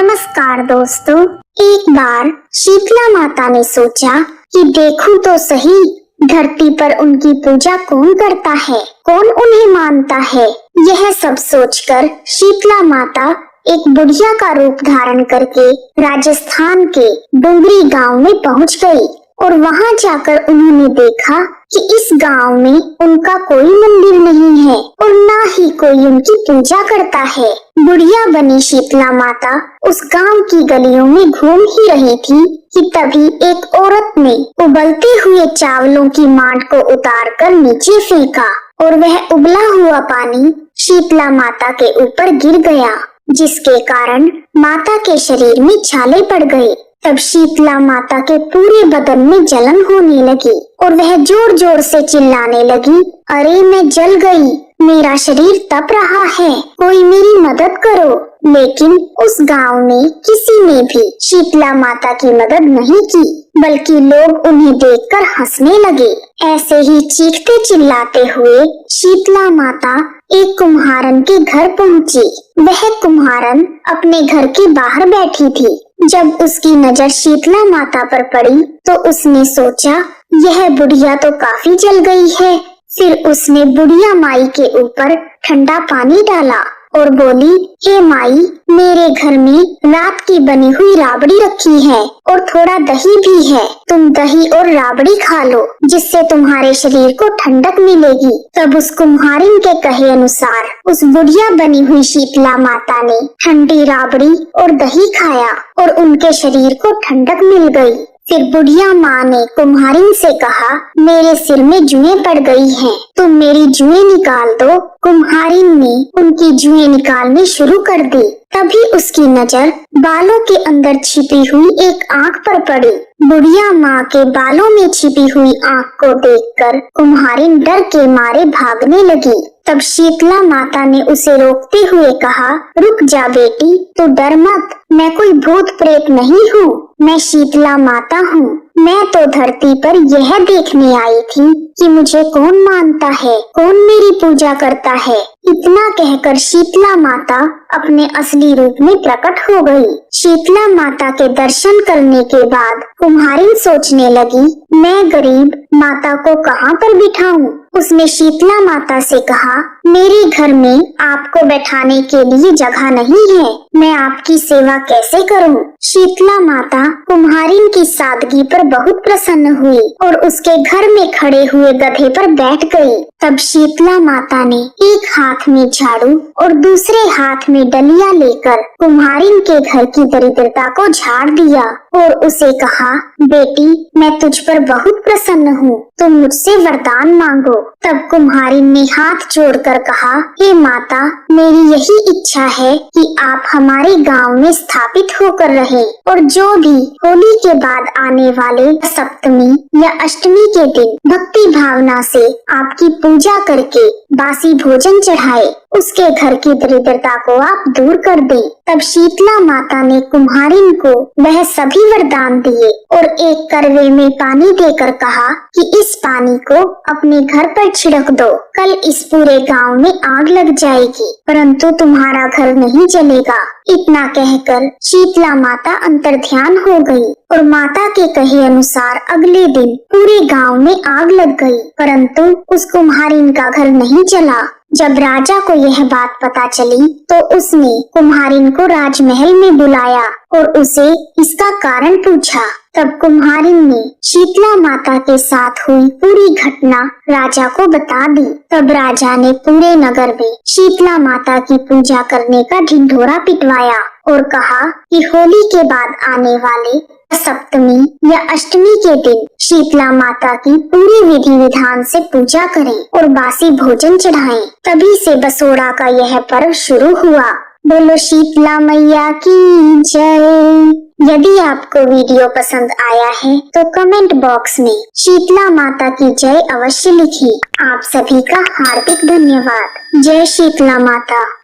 नमस्कार दोस्तों। एक बार शीतला माता ने सोचा कि देखूं तो सही धरती पर उनकी पूजा कौन करता है, कौन उन्हें मानता है। यह सब सोचकर शीतला माता एक बुढ़िया का रूप धारण करके राजस्थान के डुंगरी गांव में पहुंच गई और वहां जाकर उन्होंने देखा कि इस गांव में उनका कोई मंदिर नहीं है और ना ही कोई उनकी पूजा करता है। बुढ़िया बनी शीतला माता उस गांव की गलियों में घूम ही रही थी कि तभी एक औरत ने उबलते हुए चावलों की मांड को उतारकर नीचे फेंका और वह उबला हुआ पानी शीतला माता के ऊपर गिर गया, जिसके कारण माता के शरीर में छाले पड़ गए। तब शीतला माता के पूरे बदन में जलन होने लगी और वह जोर जोर से चिल्लाने लगी, अरे मैं जल गई, मेरा शरीर तप रहा है, कोई मेरी मदद करो। लेकिन उस गांव में किसी ने भी शीतला माता की मदद नहीं की, बल्कि लोग उन्हें देखकर हंसने लगे। ऐसे ही चीखते चिल्लाते हुए शीतला माता एक कुम्हारन के घर पहुंची। वह कुम्हारन अपने घर के बाहर बैठी थी। जब उसकी नजर शीतला माता पर पड़ी तो उसने सोचा, यह बुढ़िया तो काफी जल गई है। फिर उसने बुढ़िया माई के ऊपर ठंडा पानी डाला और बोली, हे माई, मेरे घर में रात की बनी हुई राबड़ी रखी है और थोड़ा दही भी है, तुम दही और राबड़ी खा लो, जिससे तुम्हारे शरीर को ठंडक मिलेगी। तब उस कुम्हारिन के कहे अनुसार उस बुढ़िया बनी हुई शीतला माता ने ठंडी राबड़ी और दही खाया और उनके शरीर को ठंडक मिल गई। फिर बुढ़िया माँ ने कुम्हारिन से कहा, मेरे सिर में जुएं पड़ गई हैं, तुम मेरी जुएं निकाल दो। कुम्हारिन ने उनकी जुएं निकालनी शुरू कर दी। तभी उसकी नजर बालों के अंदर छिपी हुई एक आंख पर पड़ी। बुढ़िया माँ के बालों में छिपी हुई आंख को देखकर कुम्हारिन डर के मारे भागने लगी। तब शीतला माता ने उसे रोकते हुए कहा, रुक जा बेटी, तू डर मत, मैं कोई भूत प्रेत नहीं हूँ, मैं शीतला माता हूँ। मैं तो धरती पर यह देखने आई थी कि मुझे कौन मानता है, कौन मेरी पूजा करता है। इतना कहकर शीतला माता अपने असली रूप में प्रकट हो गई। शीतला माता के दर्शन करने के बाद कुम्हारिन सोचने लगी, मैं गरीब माता को कहाँ पर बिठाऊं। उसने शीतला माता से कहा, मेरे घर में आपको बैठाने के लिए जगह नहीं है, मैं आपकी सेवा कैसे करूं। शीतला माता कुम्हारिन की सादगी पर बहुत प्रसन्न हुई और उसके घर में खड़े हुए गधे पर बैठ गई। तब शीतला माता ने एक हाथ में झाड़ू और दूसरे हाथ में डलिया लेकर कुम्हारिन के घर की दरिद्रता को झाड़ दिया और उसे कहा, बेटी, मैं तुझ पर बहुत प्रसन्न हूँ, तुम मुझसे वरदान मांगो। तब कुम्हारिन ने हाथ जोड़कर कहा, हे माता, मेरी यही इच्छा है कि आप हमारे गांव में स्थापित होकर रहें और जो भी होली के बाद आने वाले सप्तमी या अष्टमी के दिन भक्ति भावना से आपकी पूजा करके बासी भोजन चढ़ाए, उसके घर की दरिद्रता को आप दूर कर दें। तब शीतला माता ने कुम्हारिन को वह सभी वरदान दिए और एक करवे में पानी देकर कहा कि इस पानी को अपने घर पर छिड़क दो, कल इस पूरे गांव में आग लग जाएगी, परंतु तुम्हारा घर नहीं जलेगा। इतना कहकर शीतला माता अंतर्ध्यान हो गई और माता के कहे अनुसार अगले दिन पूरे गांव में आग लग गई, परंतु उस कुम्हारिन का घर नहीं जला। जब राजा को यह बात पता चली तो उसने कुम्हारिन को राजमहल में बुलाया और उसे इसका कारण पूछा। तब कुम्हारिन ने शीतला माता के साथ हुई पूरी घटना राजा को बता दी। तब राजा ने पूरे नगर में शीतला माता की पूजा करने का ढिंढोरा पिटवाया और कहा कि होली के बाद आने वाले सप्तमी या अष्टमी के दिन शीतला माता की पूरी विधि विधान से पूजा करें और बासी भोजन चढ़ाएं। तभी से बसोड़ा का यह पर्व शुरू हुआ। बोलो शीतला मैया की जय। यदि आपको वीडियो पसंद आया है तो कमेंट बॉक्स में शीतला माता की जय अवश्य लिखिए। आप सभी का हार्दिक धन्यवाद। जय शीतला माता।